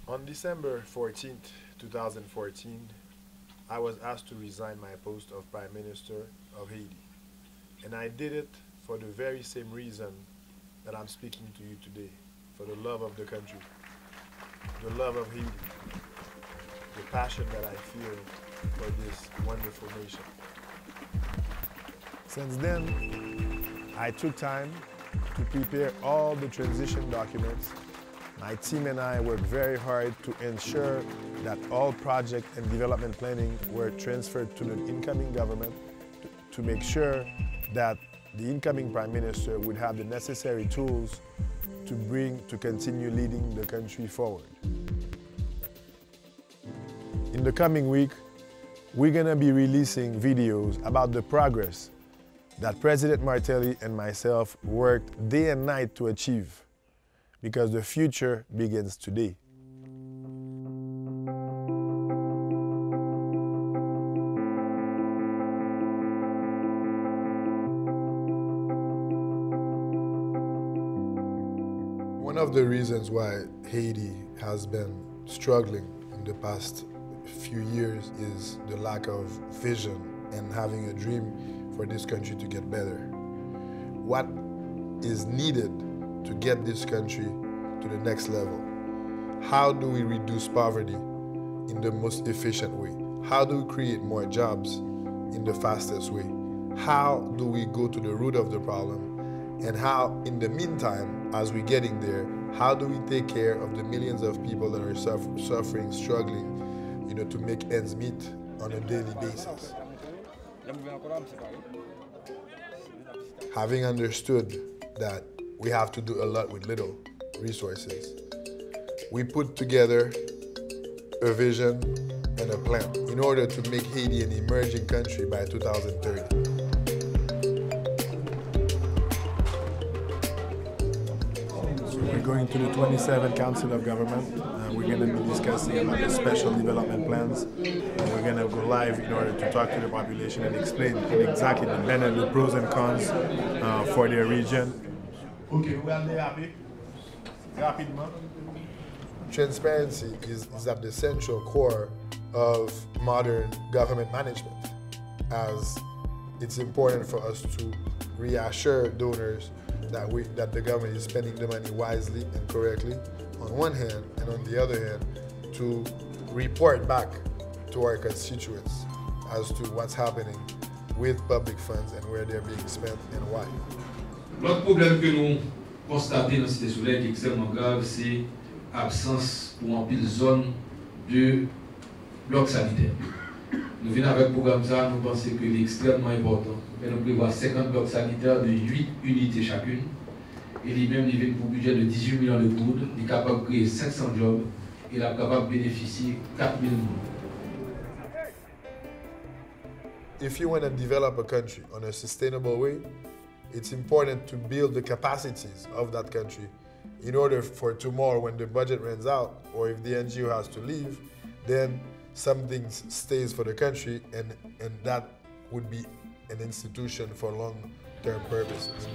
On December 14th, 2014, I was asked to resign my post of Prime Minister of Haiti. And I did it for the very same reason that I'm speaking to you today, for the love of the country, the love of Haiti, the passion that I feel for this wonderful nation. Since then, I took time to prepare all the transition documents. My team and I worked very hard to ensure that all project and development planning were transferred to the incoming government to make sure that the incoming Prime Minister would have the necessary tools to continue leading the country forward. In the coming week, we're going to be releasing videos about the progress that President Martelly and myself worked day and night to achieve, because the future begins today. One of the reasons why Haiti has been struggling in the past few years is the lack of vision and having a dream for this country to get better. What is needed to get this country to the next level? How do we reduce poverty in the most efficient way? How do we create more jobs in the fastest way? How do we go to the root of the problem? And how, in the meantime, as we're getting there, how do we take care of the millions of people that are suffering, struggling, to make ends meet on a daily basis? Having understood that we have to do a lot with little resources, we put together a vision and a plan in order to make Haiti an emerging country by 2030. We're going to the 27th Council of Government. We're going to be discussing about the special development plans. We're going to go live in order to talk to the population and explain exactly the benefits, the pros and cons for their region. Okay, we are happy. Rapidement. Transparency is at the central core of modern government management, as it's important for us to reassure donors that the government is spending the money wisely and correctly on one hand, and on the other hand, to report back to our constituents as to what's happening with public funds and where they're being spent and why. L'autre problème que nous constatons dans Cité Soleil qui est extrêmement grave, c'est l'absence pour en pile zone de blocs sanitaires. Nous venons avec le programme ça, nous pensons que c'est extrêmement important. Et nous prévoyons 50 blocs sanitaires de 8 unités chacune. Et lui-même, il vient pour un budget de 18 millions de gourdes. Il est capable de créer 500 jobs. Et il est capable de bénéficier de 4 000 monde. If you want to develop a country on a sustainable way, it's important to build the capacities of that country in order for tomorrow, when the budget runs out, or if the NGO has to leave, then something stays for the country, and that would be an institution for long-term purposes.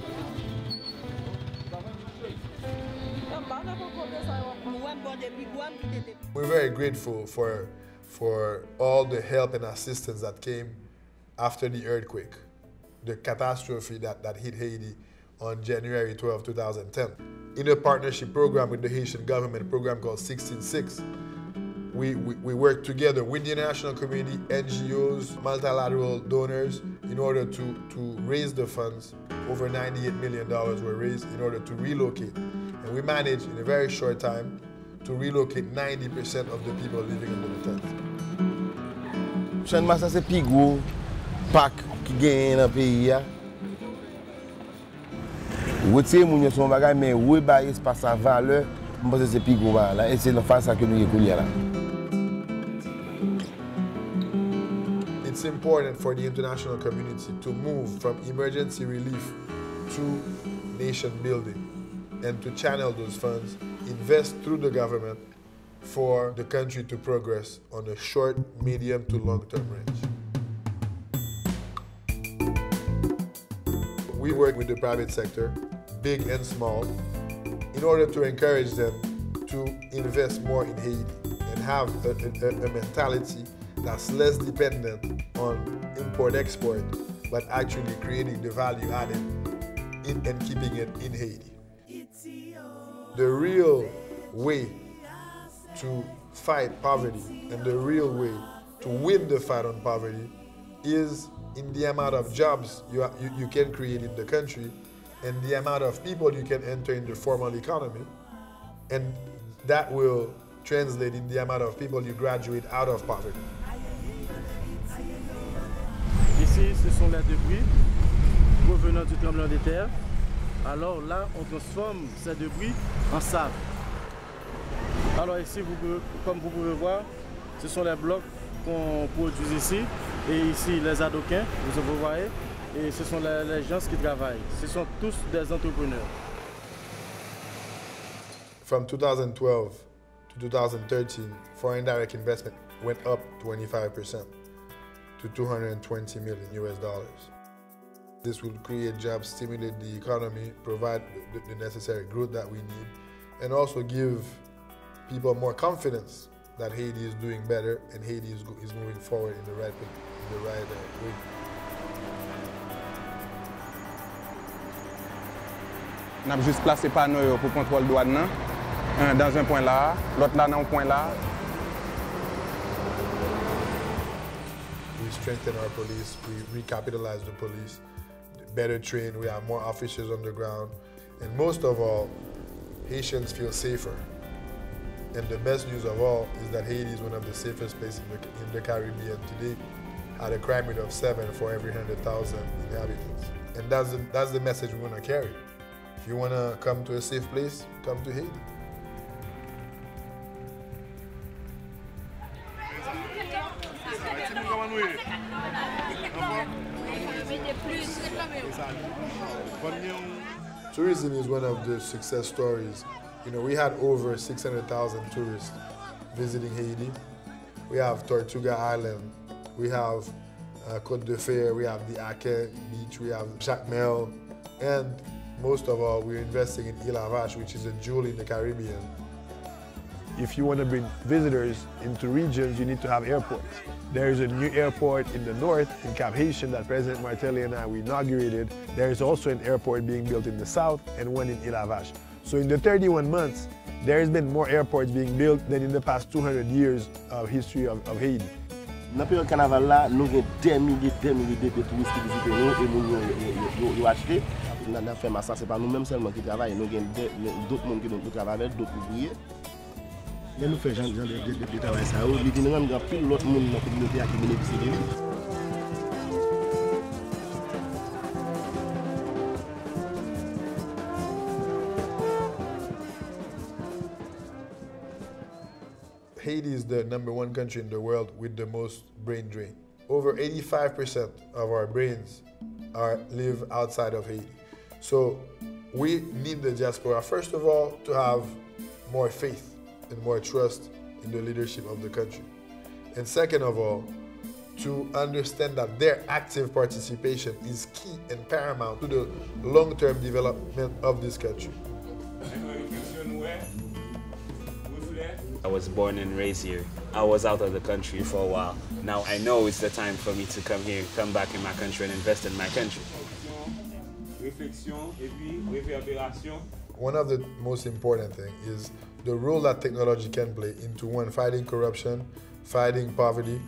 We're very grateful for all the help and assistance that came after the earthquake, the catastrophe that hit Haiti on January 12, 2010. In a partnership program with the Haitian government, a program called 16-6, we work together with the international community, NGOs, multilateral donors, in order to raise the funds. Over $98 million were raised in order to relocate. And we managed in a very short time to relocate 90% of the people living under the tent. Chanma sa se pi gros pak ki genyen nan peyi ya. Wote moun yo son bagay men wè ba espas sa valeur, mwen se pi gros ba la, et c'est le face que nous y là. It's important for the international community to move from emergency relief to nation building and to channel those funds, invest through the government for the country to progress on a short, medium to long-term range. We work with the private sector, big and small, in order to encourage them to invest more in Haiti and have a mentality that's less dependent on import-export, but actually creating the value added and keeping it in Haiti. The real way to fight poverty and the real way to win the fight on poverty is in the amount of jobs you can create in the country and the amount of people you can enter in the formal economy, and that will translate in the amount of people you graduate out of poverty. Ici, ce sont les débris provenant du tremblement de terre. Alors là, on transforme ces débris en sable. Alors ici, comme vous pouvez voir, ce sont les blocs qu'on produit ici. Et ici, les adoquins, vous voyez, et ce sont les gens qui travaillent. Ce sont tous des entrepreneurs. From 2012 to 2013, foreign direct investment went up 25% to $220 million. This will create jobs, stimulate the economy, provide the necessary growth that we need, and also give people more confidence that Haiti is doing better and Haiti is moving forward in the right way. On a juste placé panneau pour contrôle douane dans un point là, l'autre là dans un point là. We strengthen our police, we recapitalize the police, better trained, we have more officers on the ground, and most of all, Haitians feel safer. And the best news of all is that Haiti is one of the safest places in the Caribbean today, at a crime rate of 7 for every 100,000 inhabitants. And that's the message we want to carry. If you want to come to a safe place, come to Haiti. Tourism is one of the success stories. You know, we had over 600,000 tourists visiting Haiti. We have Tortuga Island, we have Côte de Fer, we have the Ake Beach, we have Jacmel, and most of all, we're investing in Île Vache, which is a jewel in the Caribbean. If you want to bring visitors into regions, you need to have airports. There is a new airport in the north, in Cap Haitian, that President Martelly and I inaugurated. There is also an airport being built in the south and one in Île Vache. So in the 31 months, there has been more airports being built than in the past 200 years of history of Haiti. Dans la période carnaval là, nous avons des milliers de touristes qui visitent nous et nous acheter. Nous avons fait ça, c'est pas nous-mêmes seulement qui travaillons, nous avons d'autres monde qui nous travaillent avec, d'autres ouvriers. Et nous faisons de travail ça, nous avons plus l'autre monde dans la communauté qui bénéficie de nous. Haiti is the #1 country in the world with the most brain drain. Over 85% of our brains live outside of Haiti. So we need the diaspora, first of all, to have more faith and more trust in the leadership of the country. And second of all, to understand that their active participation is key and paramount to the long-term development of this country. I was born and raised here. I was out of the country for a while. Now I know it's the time for me to come here, come back in my country and invest in my country. One of the most important things is the role that technology can play into one, fighting corruption, fighting poverty,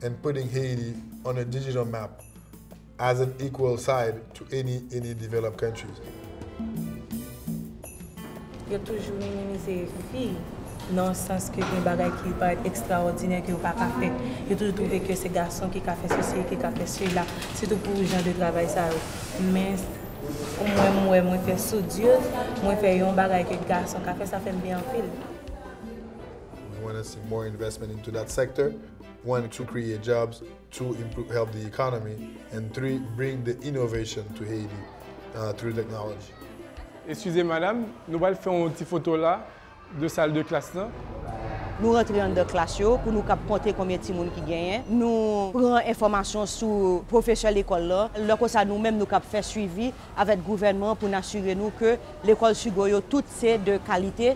and putting Haiti on a digital map as an equal side to any developed countries. Yo toujours minimiser filles. Dans le sens que les bagages qui paraissent extraordinaires que vous pas faire. J'ai toujours trouvé que ces garçons qui ont fait ceci, qui ont fait cela, surtout pour les gens de travail ça. Mais moi fais studieuse, moi fais un bagage que les garçons qui ont fait ça fait bien en fil. We want to see more investment into that sector. 1, to create jobs, 2, help the economy, and 3, bring the innovation to Haiti through technology. Excusez madame, nous allons faire une petite photo là. De salle de classe là. Nous rentrons dans la classe pour nous compter combien de monde qui gagne. Nous prenons information sur professeur de l'école là. Lorsque ça nous-mêmes nous faire suivi avec le gouvernement pour nous assurer nous que l'école Sugoyo toutes c'est de qualité.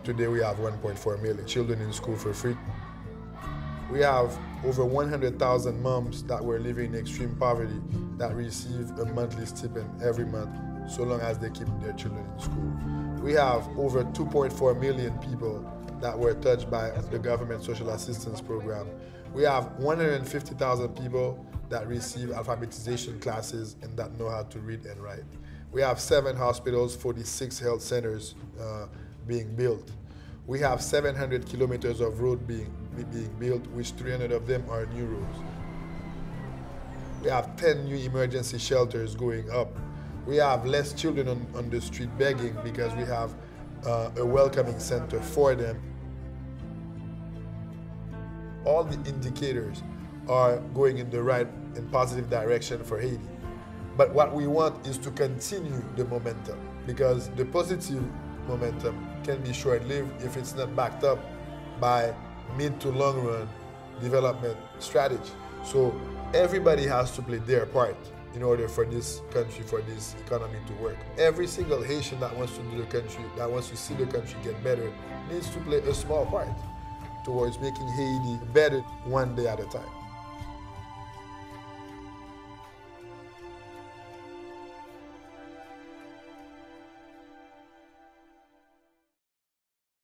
Today we have 1.4 million children in school for free. We have over 100,000 moms that were living in extreme poverty that receive a monthly stipend every month, so long as they keep their children in school. We have over 2.4 million people that were touched by the government social assistance program. We have 150,000 people that receive alphabetization classes and that know how to read and write. We have 7 hospitals, 46 health centers being built. We have 700 kilometers of road being built, which 300 of them are new roads. We have 10 new emergency shelters going up. We have less children on the street begging because we have a welcoming center for them. All the indicators are going in the right and positive direction for Haiti. But what we want is to continue the momentum, because the positive momentum can be short-lived if it's not backed up by mid to long run development strategy. So everybody has to play their part in order for this country, for this economy to work. Every single Haitian that wants to do the country, that wants to see the country get better, needs to play a small part towards making Haiti better one day at a time.